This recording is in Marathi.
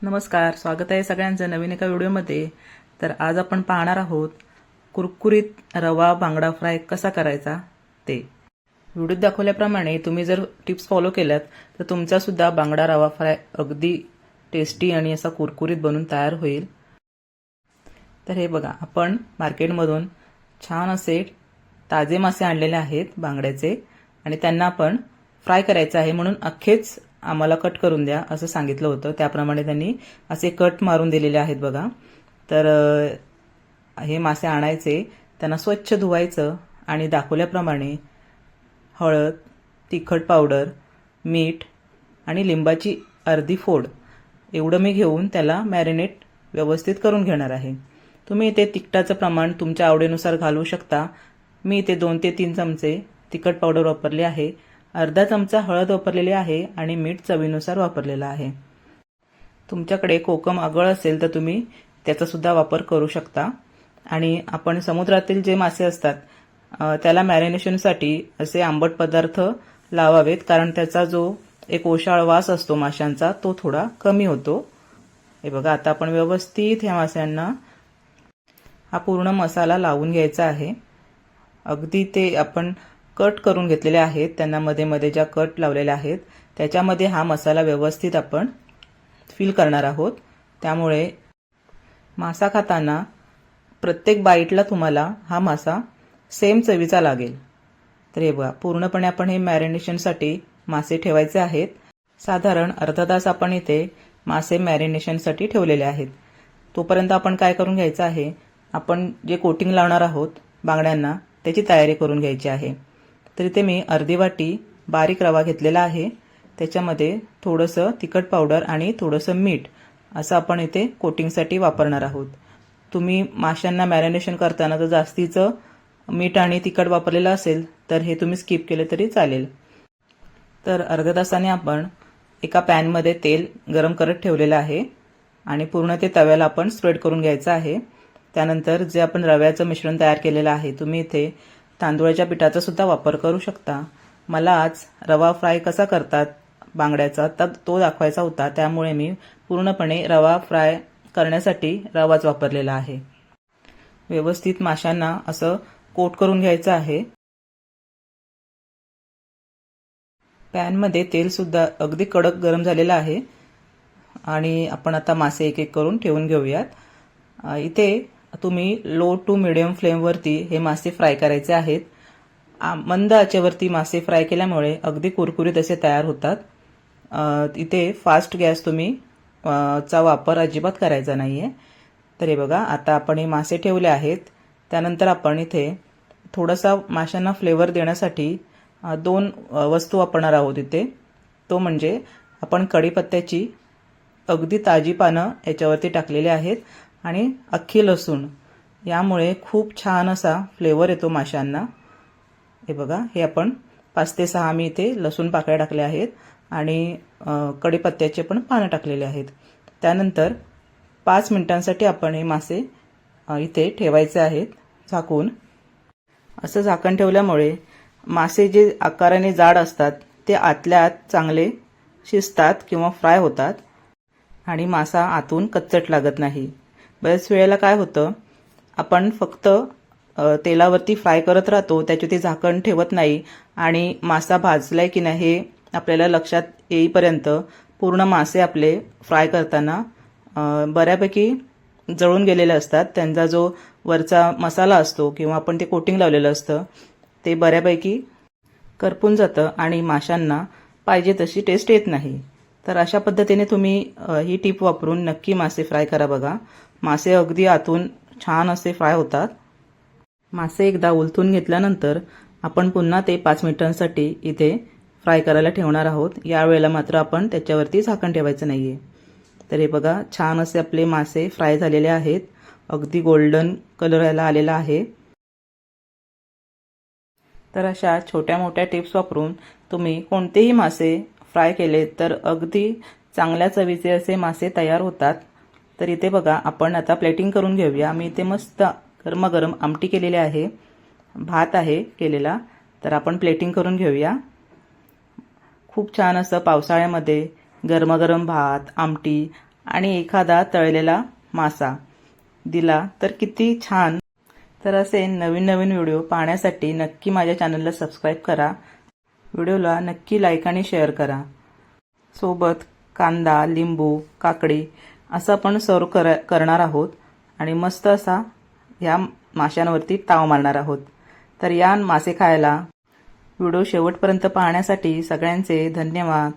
नमस्कार, स्वागत आहे सगळ्यांचं नवीन एका व्हिडिओमध्ये. तर आज आपण पाहणार आहोत कुरकुरीत रवा बांगडा फ्राय कसा करायचा ते. व्हिडिओत दाखवल्याप्रमाणे तुम्ही जर टिप्स फॉलो केल्यात तर तुमचा सुद्धा बांगडा रवा फ्राय अगदी टेस्टी आणि असा कुरकुरीत बनून तयार होईल. तर हे बघा, आपण मार्केटमधून छान असे ताजे मासे आणलेले आहेत बांगड्याचे आणि त्यांना आपण फ्राय करायचं आहे, म्हणून अख्खेच आम्हाला कट करून द्या असं सांगितलं होतं. त्याप्रमाणे त्यांनी असे कट मारून दिलेले आहेत बघा. तर हे मासे आणायचे, त्यांना स्वच्छ धुवायचं आणि दाखवल्याप्रमाणे हळद, तिखट पावडर, मीठ आणि लिंबाची अर्धी फोड एवढं मी घेऊन त्याला मॅरिनेट व्यवस्थित करून घेणार आहे. तुम्ही इथे तिखटाचं प्रमाण तुमच्या आवडीनुसार घालू शकता. मी इथे 2 ते 3 चमचे तिखट पावडर वापरले आहे, अर्धा चमचा हळद वापरलेली आहे आणि मीठ चवीनुसार वापरलेलं आहे. तुमच्याकडे कोकम आगळ असेल तर तुम्ही त्याचा सुद्धा वापर करू शकता. आणि आपण समुद्रातील जे मासे असतात त्याला मॅरिनेशनसाठी असे आंबट पदार्थ लावावेत, कारण त्याचा जो एक ओशाळ वास असतो माशांचा तो थोडा कमी होतो. हे बघा, आता आपण व्यवस्थित ह्या माशांना हा पूर्ण मसाला लावून घ्यायचा आहे. अगदी ते आपण कट करून घेतलेले आहेत, त्यांना मध्ये मध्ये ज्या कट लावलेल्या आहेत त्याच्यामध्ये हा मसाला व्यवस्थित आपण फिल करणार आहोत. त्यामुळे मासा खाताना प्रत्येक बाईटला तुम्हाला हा मासा सेम चवीचा लागेल. तर हे बघा, पूर्णपणे आपण हे मॅरिनेशनसाठी मासे ठेवायचे आहेत. साधारण अर्धा तास आपण इथे मासे मॅरिनेशनसाठी ठेवलेले आहेत. तोपर्यंत आपण काय करून घ्यायचं आहे, आपण जे कोटिंग लावणार आहोत बांगड्यांना त्याची तयारी करून घ्यायची आहे. तर इथे मी अर्धी वाटी बारीक रवा घेतलेला आहे, त्याच्यामध्ये थोडंसं तिखट पावडर आणि थोडंसं मीठ असं आपण इथे कोटिंगसाठी वापरणार आहोत. तुम्ही माशांना मॅरिनेशन करताना जर जास्तीचं मीठ आणि तिखट वापरलेलं असेल तर हे तुम्ही स्किप केले तरी चालेल. तर अर्ध्या तासाने आपण एका पॅनमध्ये तेल गरम करत ठेवलेलं आहे आणि पूर्ण ते तव्याला आपण स्प्रेड करून घ्यायचं आहे. त्यानंतर जे आपण रव्याचं मिश्रण तयार केलेलं आहे, तुम्ही इथे तांदूळाच्या पिठाचा सुद्धा वापर करू शकता. मला आज रवा फ्राय कसा करतात बांगड्याचा तर तो दाखवायचा होता, त्यामुळे मी पूर्णपणे रवा फ्राय करण्यासाठी रवाच वापरलेला आहे. व्यवस्थित माशांना असं कोट करून घ्यायचं आहे. पॅनमध्ये तेल सुद्धा अगदी कडक गरम झालेलं आहे आणि आपण आता मासे एक एक करून ठेवून घेऊयात. इथे तुम्ही लो टू मिडियम फ्लेमवरती हे मासे फ्राय करायचे आहेत. मंद आचेवरती मासे फ्राय केल्यामुळे अगदी कुरकुरीत असे तयार होतात. इथे फास्ट गॅस तुम्ही चा वापर अजिबात करायचा नाहीये. तर हे बघा, आता आपण हे मासे ठेवले आहेत. त्यानंतर आपण इथे थोडासा माशांना फ्लेवर देण्यासाठी 2 वस्तू वापरणार आहोत इथे. तो म्हणजे आपण कढीपत्त्याची अगदी ताजी पानं याच्यावरती टाकलेली आहेत आणि अख्खी लसूण, यामुळे खूप छान असा फ्लेवर येतो माशांना. हे बघा, हे आपण 5 ते 6 मी इथे लसूण पाकळ्या टाकल्या आहेत आणि कढीपत्त्याचे पण पानं टाकलेले आहेत. त्यानंतर 5 मिनिटांसाठी आपण हे मासे इथे ठेवायचे आहेत झाकून. असं झाकण ठेवल्यामुळे मासे जे आकाराने जाड असतात ते आतल्या आत चांगले शिजतात किंवा फ्राय होतात आणि मासा आतून कच्चट लागत नाही. बऱ्याच वेळेला काय होतं, आपण फक्त तेलावरती फ्राय करत राहतो, त्याच्यावरती झाकण ठेवत नाही आणि मासा भाजलाय की नाही हे आपल्याला लक्षात येईपर्यंत पूर्ण मासे आपले फ्राय करताना बऱ्यापैकी जळून गेलेले असतात. त्यांचा जो वरचा मसाला असतो किंवा आपण ते कोटिंग लावलेलं असतं ते बऱ्यापैकी करपून जातं आणि माशांना पाहिजे तशी टेस्ट येत नाही. तर अशा पद्धतीने तुम्ही ही टीप वापरून नक्की मासे फ्राय करा बघा. मासे अगदी आतून छान असे फ्राय होतात. मासे एकदा उलथून घेतल्यानंतर आपण पुन्हा ते 5 मिनिटांसाठी इथे फ्राय करायला ठेवणार आहोत. यावेळेला मात्र आपण त्याच्यावरती झाकण ठेवायचं नाहीये. तर हे बघा, छान असे आपले मासे फ्राय झालेले आहेत. अगदी गोल्डन कलर याला आलेला आहे. तर अशा छोट्या मोठ्या टिप्स वापरून तुम्ही कोणतेही मासे फ्राय केले तर अगदी चांगल्या चवीचे असे मासे तयार होतात. तर इथे बघा, आपण आता प्लेटिंग करून घेऊया. मी इथे मस्त गरमागरम आमटी केलेली आहे, भात आहे केलेला. तर आपण प्लेटिंग करून घेऊया. खूप छान असं पावसाळ्यामध्ये गरमागरम भात, आमटी आणि एखादा तळलेला मासा दिला तर किती छान. तर असे नवीन नवीन व्हिडिओ पाहण्यासाठी नक्की माझ्या चॅनलला सबस्क्राईब करा. व्हिडिओला नक्की लाईक आणि शेअर करा. सोबत कांदा, लिंबू, काकडी असं आपण सर्व करणार आहोत आणि मस्त असा ह्या माशांवरती ताव मारणार आहोत. तर या मासे खायला. व्हिडिओ शेवटपर्यंत पाहण्यासाठी सगळ्यांचे धन्यवाद.